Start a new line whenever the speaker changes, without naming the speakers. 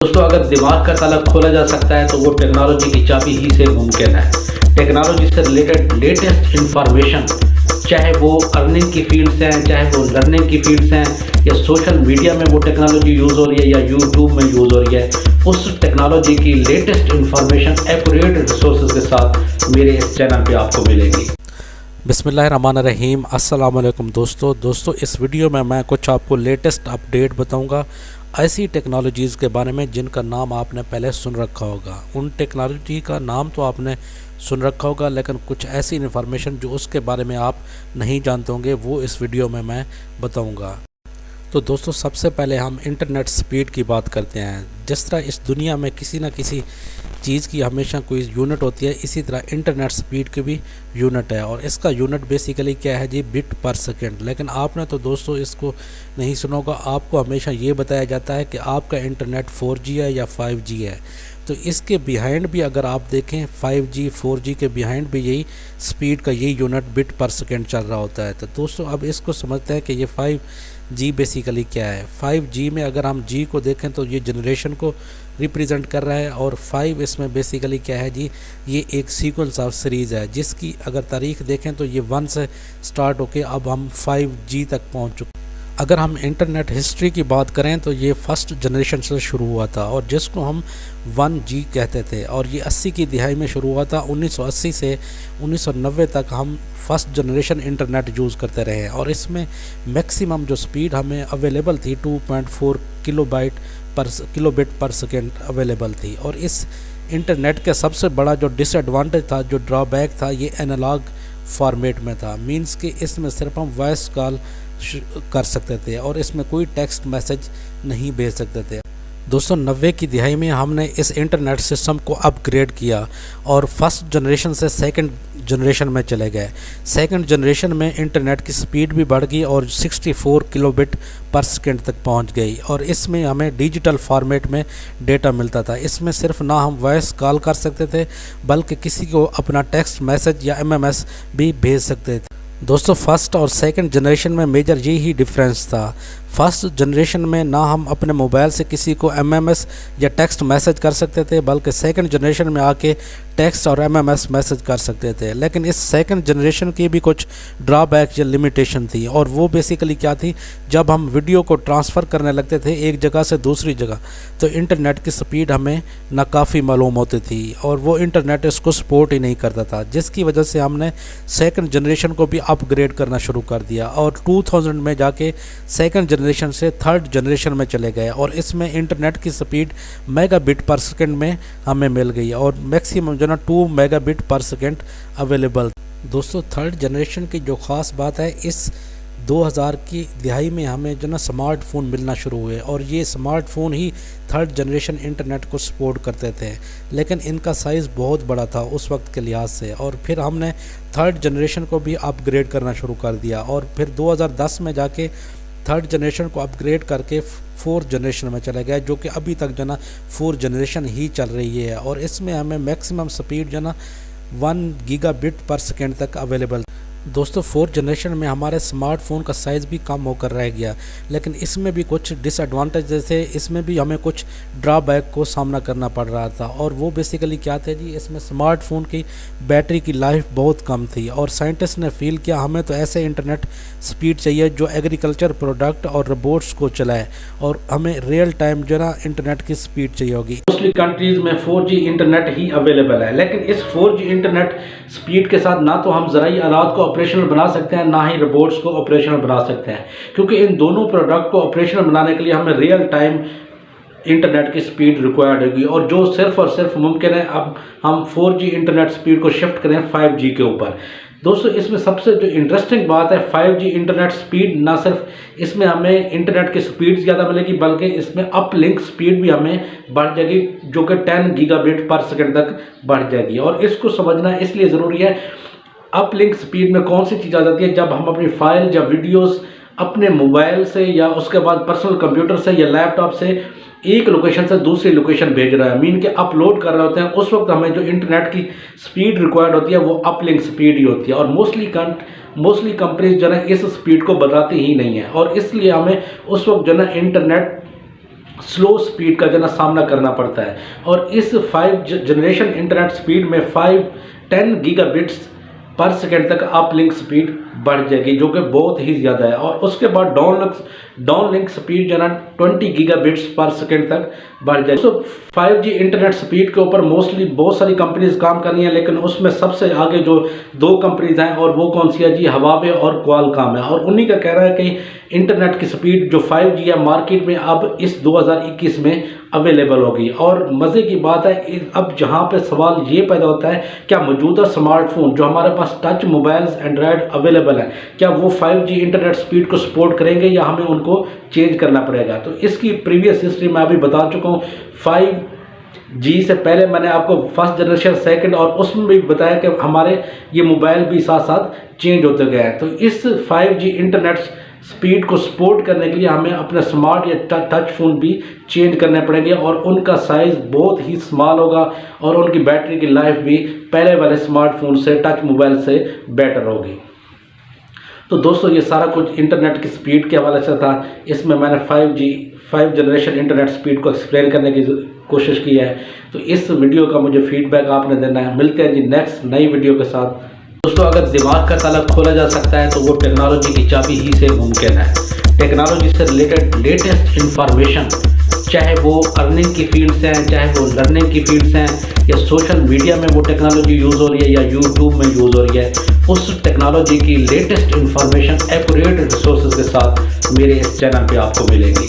दोस्तों, अगर दिमाग का ताला खोला जा सकता है तो वो टेक्नोलॉजी की चाबी ही से मुमकिन है। टेक्नोलॉजी से रिलेटेड लेटेस्ट इंफॉर्मेशन, चाहे वो अर्निंग की फील्ड से हैं, चाहे वो लर्निंग की फील्ड से हैं, या सोशल मीडिया में वो टेक्नोलॉजी यूज़ हो रही है या यूट्यूब में यूज़ हो रही है, उस टेक्नोलॉजी की लेटेस्ट इंफॉर्मेशन एक्यूरेट रिसोर्सेज के साथ मेरे इस चैनल पे आपको मिलेगी।
बिस्मिल्लाहिर्रहमानिर्रहीम। अस्सलाम वालेकुम दोस्तों, इस वीडियो में मैं कुछ आपको लेटेस्ट अपडेट बताऊंगा ऐसी टेक्नोलॉजीज़ के बारे में जिनका नाम आपने पहले सुन रखा होगा। उन टेक्नोलॉजी का नाम तो आपने सुन रखा होगा, लेकिन कुछ ऐसी इन्फॉर्मेशन जो उसके बारे में आप नहीं जानते होंगे वो इस वीडियो में मैं बताऊंगा। तो दोस्तों, सबसे पहले हम इंटरनेट स्पीड की बात करते हैं। जिस तरह इस दुनिया में किसी न किसी चीज़ की हमेशा कोई यूनिट होती है, इसी तरह इंटरनेट स्पीड की भी यूनिट है, और इसका यूनिट बेसिकली क्या है जी, बिट पर सेकंड। लेकिन आपने तो दोस्तों इसको नहीं सुना होगा। आपको हमेशा ये बताया जाता है कि आपका इंटरनेट 4G है या 5G है। तो इसके बिहाइंड भी अगर आप देखें 5G 4G के बिहाइंड भी यही स्पीड का यही यूनिट बिट पर सेकंड चल रहा होता है। तो दोस्तों, अब इसको समझते हैं कि ये 5G बेसिकली क्या है। 5G में अगर हम G को देखें तो ये जनरेशन को रिप्रेजेंट कर रहा है, और 5 इसमें बेसिकली क्या है जी, ये एक सीक्वेंस ऑफ सीरीज़ है जिसकी अगर तारीख देखें तो ये 1 से स्टार्ट होके अब हम 5G तक पहुंच चुके। अगर हम इंटरनेट हिस्ट्री की बात करें तो ये फर्स्ट जनरेशन से शुरू हुआ था, और जिसको हम 1G कहते थे, और ये 80 की दिहाई में शुरू हुआ था। 1980 से 1990 तक हम फर्स्ट जनरेशन इंटरनेट यूज़ करते रहे हैं, और इसमें मैक्सिमम जो स्पीड हमें अवेलेबल थी 2.4 किलोबिट पर सेकेंड अवेलेबल थी। और इस इंटरनेट के सबसे बड़ा जो डिसएडवांटेज था, जो ड्रॉबैक था, ये एनालॉग फॉर्मेट में था। मींस कि इसमें सिर्फ हम वॉइस कॉल कर सकते थे और इसमें कोई टेक्स्ट मैसेज नहीं भेज सकते थे। दोस्तों, 90 की दिहाई में हमने इस इंटरनेट सिस्टम को अपग्रेड किया और फर्स्ट जनरेशन से सेकंड जनरेशन में चले गए। सेकंड जनरेशन में इंटरनेट की स्पीड भी बढ़ गई और 64 किलोबिट पर सेकंड तक पहुंच गई, और इसमें हमें डिजिटल फॉर्मेट में डेटा मिलता था। इसमें सिर्फ ना हम वॉइस कॉल कर सकते थे, बल्कि किसी को अपना टेक्स्ट मैसेज या MMS भी भेज सकते थे। दोस्तों, फर्स्ट और सेकंड जनरेशन में मेजर यही डिफरेंस था। फर्स्ट जनरेशन में ना हम अपने मोबाइल से किसी को MMS या टेक्स्ट मैसेज कर सकते थे, बल्कि सेकंड जनरेशन में आके टेक्स्ट और MMS मैसेज कर सकते थे। लेकिन इस सेकंड जनरेशन की भी कुछ ड्रॉबैक या लिमिटेशन थी, और वो बेसिकली क्या थी, जब हम वीडियो को ट्रांसफ़र करने लगते थे एक जगह से दूसरी जगह, तो इंटरनेट की स्पीड हमें नाकाफ़ी मालूम होती थी, और वो इंटरनेट इसको सपोर्ट ही नहीं करता था, जिसकी वजह से हमने सेकंड जनरेशन को भी अपग्रेड करना शुरू कर दिया, और 2000 में जाके सेकंड जनरेशन से थर्ड जनरेशन में चले गए, और इसमें इंटरनेट की स्पीड मेगाबिट पर सेकंड में हमें मिल गई, और मैक्सिमम जो ना 2 मेगाबिट पर सेकंड अवेलेबल। दोस्तों, थर्ड जनरेशन की जो ख़ास बात है, इस 2000 की दिहाई में हमें जो ना स्मार्टफोन मिलना शुरू हुए, और ये स्मार्टफोन ही थर्ड जनरेशन इंटरनेट को सपोर्ट करते थे। लेकिन इनका साइज़ बहुत बड़ा था उस वक्त के लिहाज से, और फिर हमने थर्ड जनरेशन को भी अपग्रेड करना शुरू कर दिया, और फिर 2010 में जाके थर्ड जनरेशन को अपग्रेड करके फोर्थ जनरेशन में चले गए, जो कि अभी तक जो ना 4 जनरेशन ही चल रही है, और इसमें हमें मैक्सिमम स्पीड जो ना 1 गीगाबिट पर सेकेंड तक अवेलेबल। दोस्तों, 4th जनरेशन में हमारे स्मार्टफोन का साइज़ भी कम होकर रह गया, लेकिन इसमें भी कुछ डिसएडवांटेजेस थे, इसमें भी हमें कुछ ड्रॉबैक को सामना करना पड़ रहा था, और वो बेसिकली क्या थे जी, इसमें स्मार्टफोन की बैटरी की लाइफ बहुत कम थी, और साइंटिस्ट ने फील किया हमें तो ऐसे इंटरनेट स्पीड चाहिए जो एग्रीकल्चर प्रोडक्ट और रोबोट्स को चलाए, और हमें रियल टाइम जो ना इंटरनेट की स्पीड चाहिए होगी।
मोस्टली कंट्रीज़ में 4G इंटरनेट ही अवेलेबल है, लेकिन इस 4G इंटरनेट स्पीड के साथ ना तो हम ज़राई आलात को ऑपरेशनल बना सकते हैं, ना ही रोबोट्स को ऑपरेशनल बना सकते हैं, क्योंकि इन दोनों प्रोडक्ट को ऑपरेशनल बनाने के लिए हमें रियल टाइम इंटरनेट की स्पीड रिक्वायर्ड होगी, और जो सिर्फ और सिर्फ मुमकिन है अब हम 4G इंटरनेट स्पीड को शिफ्ट करें 5G के ऊपर। दोस्तों, इसमें सबसे जो इंटरेस्टिंग बात है, 5G इंटरनेट स्पीड ना सिर्फ इसमें हमें इंटरनेट की स्पीड ज़्यादा मिलेगी, बल्कि इसमें अपलिंक स्पीड भी हमें बढ़ जाएगी, जो कि 10 गीगाबिट पर सेकंड तक बढ़ जाएगी। और इसको समझना इसलिए ज़रूरी है, अपलिंक स्पीड में कौन सी चीज़ आ जाती है, जब हम अपनी फाइल या वीडियोस अपने मोबाइल से या उसके बाद पर्सनल कंप्यूटर से या लैपटॉप से एक लोकेशन से दूसरी लोकेशन भेज रहा है, मीन के अपलोड कर रहे होते हैं, उस वक्त हमें जो इंटरनेट की स्पीड रिक्वायर्ड होती है वो अपलिंक स्पीड ही होती है, और मोस्टली कंपनीज जो है इस स्पीड को बताती ही नहीं है, और इसलिए हमें उस वक्त जो है इंटरनेट स्लो स्पीड का जो ना सामना करना पड़ता है। और इस 5 जनरेशन इंटरनेट स्पीड में 10 गीगाबिट्स पर सेकेंड तक अपलिंक स्पीड बढ़ जाएगी, जो कि बहुत ही ज़्यादा है। और उसके बाद डाउनलिंक स्पीड जो है ना 20 गीगाबिट्स पर सेकेंड तक बढ़ जाएगी। तो 5G इंटरनेट स्पीड के ऊपर मोस्टली बहुत सारी कंपनीज काम कर रही हैं, लेकिन उसमें सबसे आगे जो 2 कंपनीज हैं और वो कौन सी है जी, हवावे और क्वालकॉम है। और उन्हीं का कहना है कि इंटरनेट की स्पीड जो 5G है मार्केट में अब इस 2021 में अवेलेबल होगी। और मज़े की बात है, अब जहाँ पे सवाल ये पैदा होता है, क्या मौजूदा स्मार्टफोन जो हमारे पास टच मोबाइल्स एंड्रॉयड अवेलेबल हैं, क्या वो 5G इंटरनेट स्पीड को सपोर्ट करेंगे या हमें उनको चेंज करना पड़ेगा। तो इसकी प्रीवियस हिस्ट्री मैं अभी बता चुका हूँ। 5G से पहले मैंने आपको फर्स्ट जनरेशन, सेकंड, और उसमें भी बताया कि हमारे ये मोबाइल भी साथ साथ चेंज होते गए हैं। तो इस 5G इंटरनेट स्पीड को सपोर्ट करने के लिए हमें अपने स्मार्ट या टच फ़ोन भी चेंज करने पड़ेंगे, और उनका साइज़ बहुत ही स्मॉल होगा और उनकी बैटरी की लाइफ भी पहले वाले स्मार्टफोन से, टच मोबाइल से बेटर होगी। तो दोस्तों ये सारा कुछ इंटरनेट की स्पीड के हवाले से था। इसमें मैंने 5 जनरेशन इंटरनेट स्पीड को एक्सप्लेन करने की कोशिश की है। तो इस वीडियो का मुझे फीडबैक आपने देना है। मिलते हैं जी नेक्स्ट नई वीडियो के साथ। दोस्तों अगर दिमाग का ताला खोला जा सकता है तो वो टेक्नोलॉजी की चाबी ही से मुमकिन है। टेक्नोलॉजी से रिलेटेड लेटेस्ट इंफॉर्मेशन, चाहे वो अर्निंग की फील्ड्स हैं, चाहे वो लर्निंग की फील्ड्स हैं, या सोशल मीडिया में वो टेक्नोलॉजी यूज़ हो रही है या यूट्यूब में यूज़ हो रही है, उस टेक्नोलॉजी की लेटेस्ट इंफॉर्मेशन एक्यूरेट रिसोर्सेज के साथ मेरे इस चैनल पे आपको मिलेगी।